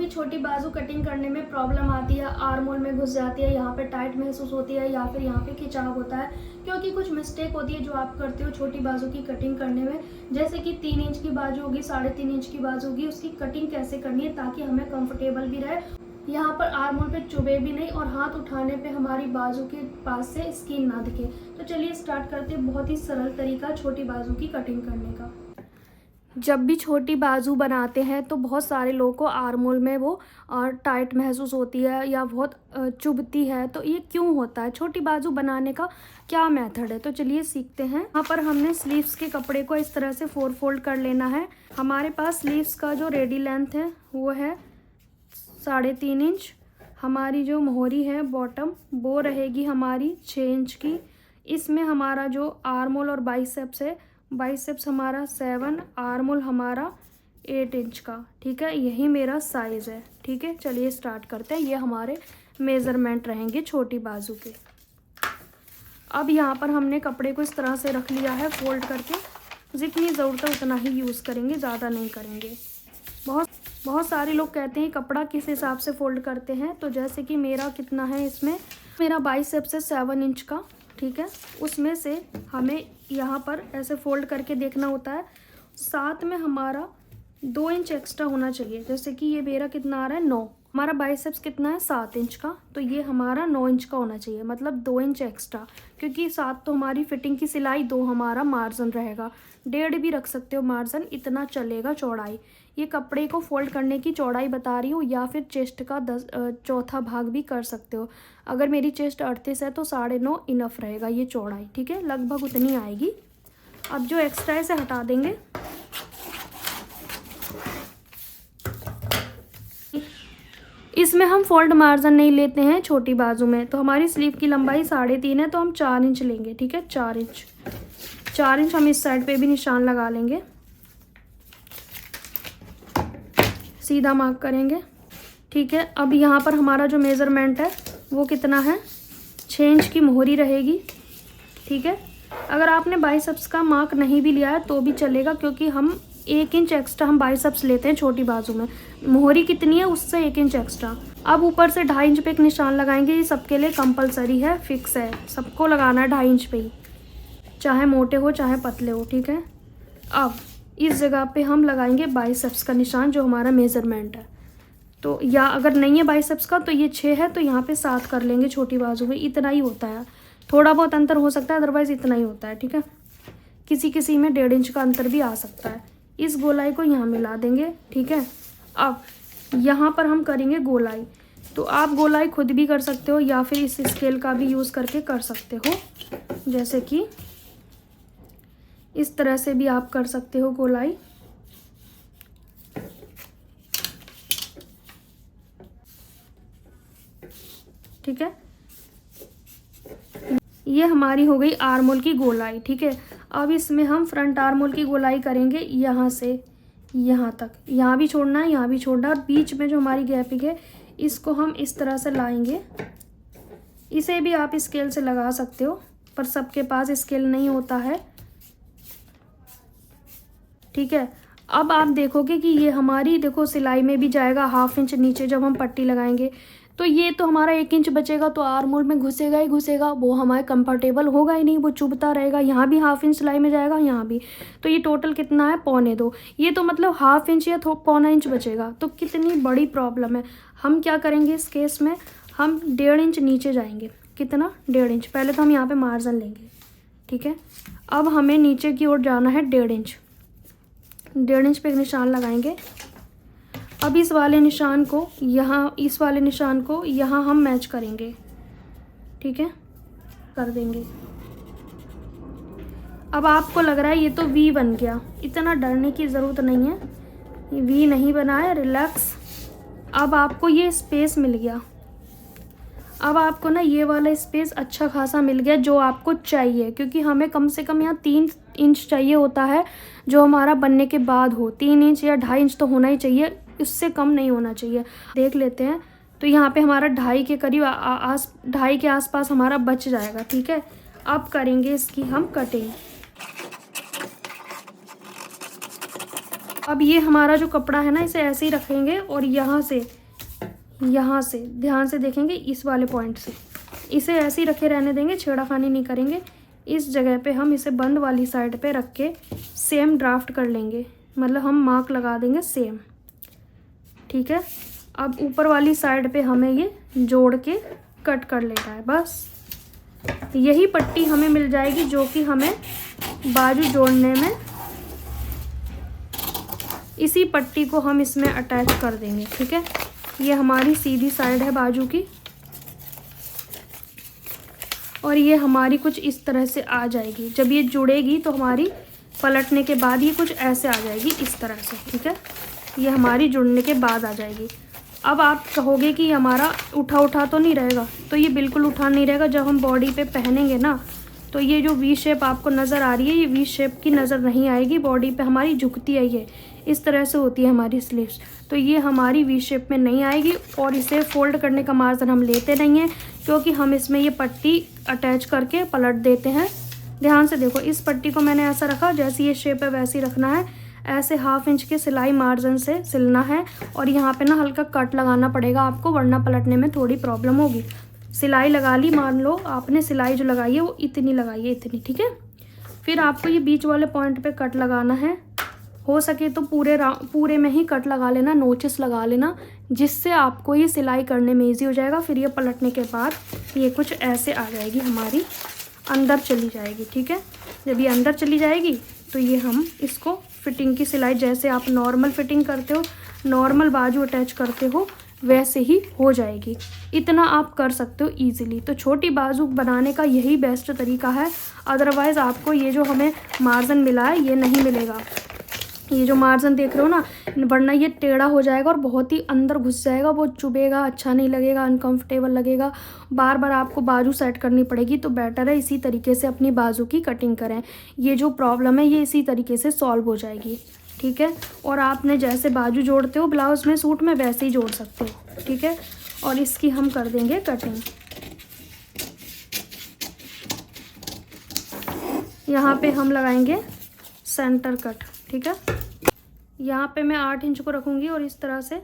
भी छोटी बाजू कटिंग करने में प्रॉब्लम आती है, आर्म होल में घुस जाती है, यहाँ पे टाइट महसूस होती है या फिर यहाँ पे खिंचाव होता है, क्योंकि कुछ मिस्टेक होती है जो आप करते हो छोटी बाजू की कटिंग करने में। जैसे कि 3 इंच की बाजू होगी, 3.5 इंच की बाजू होगी, उसकी कटिंग कैसे करनी है ताकि हमें कंफर्टेबल भी रहे, यहाँ पर आर्म होल पे चुभे भी नहीं और हाथ उठाने पे हमारी बाजू के पास से स्किन ना दिखे। तो चलिए स्टार्ट करते हैं। बहुत ही सरल तरीका छोटी बाजू की कटिंग करने का। जब भी छोटी बाजू बनाते हैं तो बहुत सारे लोगों को आर्म होल में वो टाइट महसूस होती है या बहुत चुभती है। तो ये क्यों होता है, छोटी बाजू बनाने का क्या मेथड है, तो चलिए सीखते हैं। यहाँ पर हमने स्लीव्स के कपड़े को इस तरह से 4 फोल्ड कर लेना है। हमारे पास स्लीव्स का जो रेडी लेंथ है वो है 3.5 इंच। हमारी जो मोहरी है बॉटम वो रहेगी हमारी 6 इंच की। इसमें हमारा जो आर्म होल और बाइसेप्स है, बाइसेप्स हमारा 7, आर्म होल हमारा 8 इंच का। ठीक है, यही मेरा साइज़ है। ठीक है, चलिए स्टार्ट करते हैं। ये हमारे मेज़रमेंट रहेंगे छोटी बाजू के। अब यहाँ पर हमने कपड़े को इस तरह से रख लिया है फोल्ड करके। जितनी ज़रूरत है उतना ही यूज़ करेंगे, ज़्यादा नहीं करेंगे। बहुत सारे लोग कहते हैं कपड़ा किस हिसाब से फ़ोल्ड करते हैं, तो जैसे कि मेरा कितना है, इसमें मेरा बाइसेप्स है 7 इंच का। ठीक है, उसमें से हमें यहाँ पर ऐसे फोल्ड करके देखना होता है। साथ में हमारा 2 इंच एक्स्ट्रा होना चाहिए। जैसे कि ये मेरा कितना आ रहा है 9, हमारा बाइसेप्स कितना है 7 इंच का, तो ये हमारा 9 इंच का होना चाहिए, मतलब 2 इंच एक्स्ट्रा। क्योंकि 7 तो हमारी फिटिंग की सिलाई, 2 हमारा मार्जिन रहेगा। 1.5 भी रख सकते हो मार्जिन, इतना चलेगा चौड़ाई। ये कपड़े को फोल्ड करने की चौड़ाई बता रही हूँ, या फिर चेस्ट का 1/4 भाग भी कर सकते हो। अगर मेरी चेस्ट 38 है तो 9.5 इनफ रहेगा ये चौड़ाई। ठीक है, लगभग उतनी आएगी। अब जो एक्स्ट्रा है इसे हटा देंगे। इसमें हम फोल्ड मार्जिन नहीं लेते हैं छोटी बाजू में। तो हमारी स्लीव की लंबाई 3.5 है, तो हम 4 इंच लेंगे। ठीक है, 4 इंच हम इस साइड पे भी निशान लगा लेंगे, सीधा मार्क करेंगे। ठीक है, अब यहाँ पर हमारा जो मेज़रमेंट है वो कितना है, 6 इंच की मोहरी रहेगी। ठीक है, अगर आपने बाइसेप्स का मार्क नहीं भी लिया है तो भी चलेगा, क्योंकि हम 1 इंच एक्स्ट्रा हम बाइसेप्स लेते हैं छोटी बाजू में। मोहरी कितनी है उससे 1 इंच एक्स्ट्रा। अब ऊपर से 2.5 इंच पे एक निशान लगाएंगे। ये सबके लिए कंपलसरी है, फिक्स है, सबको लगाना है 2.5 इंच पे ही, चाहे मोटे हो चाहे पतले हो। ठीक है, अब इस जगह पे हम लगाएंगे बाइसेप्स का निशान, जो हमारा मेज़रमेंट है। तो या अगर नहीं है बाइसेप्स का तो ये 6 है, तो यहाँ पे 7 कर लेंगे छोटी बाजू में। इतना ही होता है, थोड़ा बहुत अंतर हो सकता है, अदरवाइज़ इतना ही होता है। ठीक है, किसी में 1.5 इंच का अंतर भी आ सकता है। इस गोलाई को यहाँ मिला देंगे। ठीक है, अब यहाँ पर हम करेंगे गोलाई। तो आप गोलाई खुद भी कर सकते हो या फिर इस स्केल का भी यूज़ करके कर सकते हो। जैसे कि इस तरह से भी आप कर सकते हो गोलाई। ठीक है, ये हमारी हो गई आर्म होल की गोलाई। ठीक है, अब इसमें हम फ्रंट आर्म होल की गोलाई करेंगे, यहाँ से यहाँ तक। यहाँ भी छोड़ना है, यहाँ भी छोड़ना है, और बीच में जो हमारी गैपिंग है इसको हम इस तरह से लाएंगे। इसे भी आप स्केल से लगा सकते हो, पर सबके पास स्केल नहीं होता है। ठीक है, अब आप देखोगे कि ये हमारी, देखो सिलाई में भी जाएगा 1/2 इंच नीचे जब हम पट्टी लगाएंगे। तो ये तो हमारा 1 इंच बचेगा, तो आर्म होल में घुसेगा ही घुसेगा, वो हमारे कंफर्टेबल होगा ही नहीं, वो चुभता रहेगा। यहाँ भी 1/2 इंच सिलाई में जाएगा, यहाँ भी। तो ये टोटल कितना है, 1.25। ये तो मतलब 1/2 इंच या 1.25 इंच बचेगा, तो कितनी बड़ी प्रॉब्लम है। हम क्या करेंगे इस केस में, हम 1.5 इंच नीचे जाएंगे। कितना, 1.5 इंच। पहले तो हम यहाँ पर मार्जिन लेंगे। ठीक है, अब हमें नीचे की ओर जाना है 1.5 इंच। 1.5 इंच पे एक निशान लगाएंगे। अब इस वाले निशान को यहाँ, इस वाले निशान को यहाँ हम मैच करेंगे। ठीक है, कर देंगे। अब आपको लग रहा है ये तो वी बन गया, इतना डरने की ज़रूरत नहीं है, ये वी नहीं बना है, रिलैक्स। अब आपको ये स्पेस मिल गया। अब आपको ना ये वाला स्पेस अच्छा खासा मिल गया जो आपको चाहिए, क्योंकि हमें कम से कम यहाँ 3 इंच चाहिए होता है जो हमारा बनने के बाद हो। 3 इंच या 2.5 इंच तो होना ही चाहिए, इससे कम नहीं होना चाहिए। देख लेते हैं, तो यहाँ पे हमारा 2.5 के करीब 2.5 के आसपास हमारा बच जाएगा। ठीक है, अब करेंगे इसकी हम कटिंग। अब ये हमारा जो कपड़ा है ना, इसे ऐसे ही रखेंगे और यहाँ से ध्यान से देखेंगे, इस वाले पॉइंट से इसे ऐसे ही रखे रहने देंगे, छेड़ाखानी नहीं करेंगे। इस जगह पे हम इसे बंद वाली साइड पे रख के सेम ड्राफ्ट कर लेंगे, मतलब हम मार्क लगा देंगे सेम, ठीक है। अब ऊपर वाली साइड पे हमें ये जोड़ के कट कर लेना है, बस यही पट्टी हमें मिल जाएगी जो कि हमें बाजू जोड़ने में, इसी पट्टी को हम इसमें अटैच कर देंगे, ठीक है। ये हमारी सीधी साइड है बाजू की और ये हमारी कुछ इस तरह से आ जाएगी। जब ये जुड़ेगी तो हमारी पलटने के बाद ये कुछ ऐसे आ जाएगी, इस तरह से, ठीक है। ये हमारी जुड़ने के बाद आ जाएगी। अब आप कहोगे कि हमारा उठा तो नहीं रहेगा, तो ये बिल्कुल उठा नहीं रहेगा। जब हम बॉडी पे पहनेंगे ना, तो ये जो वी शेप आपको नज़र आ रही है, ये वी शेप की नज़र नहीं आएगी। बॉडी पे हमारी झुकती है, ये इस तरह से होती है हमारी स्लीव्स, तो ये हमारी वी शेप में नहीं आएगी। और इसे फोल्ड करने का मार्जिन हम लेते नहीं हैं, क्योंकि हम इसमें ये पट्टी अटैच करके पलट देते हैं। ध्यान से देखो, इस पट्टी को मैंने ऐसा रखा, जैसी ये शेप है वैसे ही रखना है। ऐसे 1/2 इंच के सिलाई मार्जिन से सिलना है और यहाँ पे ना हल्का कट लगाना पड़ेगा आपको, वरना पलटने में थोड़ी प्रॉब्लम होगी। सिलाई लगा ली, मान लो आपने सिलाई जो लगाई है वो इतनी लगाई है, इतनी, ठीक है। फिर आपको ये बीच वाले पॉइंट पे कट लगाना है। हो सके तो पूरे में ही कट लगा लेना, नोचेस लगा लेना, जिससे आपको ये सिलाई करने में ईजी हो जाएगा। फिर ये पलटने के बाद ये कुछ ऐसे आ जाएगी, हमारी अंदर चली जाएगी, ठीक है। जब ये अंदर चली जाएगी तो ये हम इसको फिटिंग की सिलाई, जैसे आप नॉर्मल फिटिंग करते हो, नॉर्मल बाजू अटैच करते हो, वैसे ही हो जाएगी। इतना आप कर सकते हो ईजिली। तो छोटी बाजू बनाने का यही बेस्ट तरीका है। अदरवाइज़ आपको ये जो हमें मार्जिन मिला है ये नहीं मिलेगा। ये जो मार्जिन देख रहे हो ना, वरना ये टेढ़ा हो जाएगा और बहुत ही अंदर घुस जाएगा, वो चुभेगा, अच्छा नहीं लगेगा, अनकंफर्टेबल लगेगा। बार बार आपको बाजू सेट करनी पड़ेगी। तो बेटर है इसी तरीके से अपनी बाजू की कटिंग करें। ये जो प्रॉब्लम है ये इसी तरीके से सॉल्व हो जाएगी, ठीक है। और आपने जैसे बाजू जोड़ते हो ब्लाउज़ में, सूट में, वैसे ही जोड़ सकते हो, ठीक है। और इसकी हम कर देंगे कटिंग। यहाँ पे हम लगाएंगे सेंटर कट, ठीक है। यहाँ पे मैं 8 इंच को रखूँगी और इस तरह से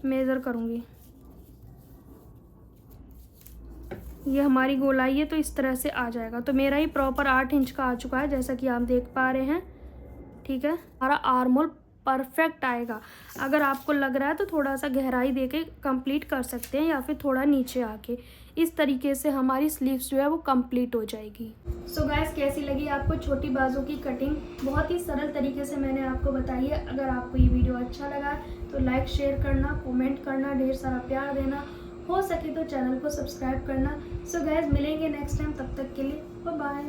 मेज़र करूँगी। ये हमारी गोलाई है तो इस तरह से आ जाएगा। तो मेरा ही प्रॉपर 8 इंच का आ चुका है, जैसा कि आप देख पा रहे हैं, ठीक है। हमारा आर्म होल परफेक्ट आएगा। अगर आपको लग रहा है तो थोड़ा सा गहराई देके कंप्लीट कर सकते हैं, या फिर थोड़ा नीचे आके। इस तरीके से हमारी स्लीव्स जो है वो कंप्लीट हो जाएगी। सो गाइस, कैसी लगी आपको छोटी बाजू की कटिंग? बहुत ही सरल तरीके से मैंने आपको बताई है। अगर आपको ये वीडियो अच्छा लगा तो लाइक, शेयर करना, कमेंट करना, ढेर सारा प्यार देना, हो सके तो चैनल को सब्सक्राइब करना। सो गाइस, मिलेंगे नेक्स्ट टाइम, तब तक के लिए बाय बाय।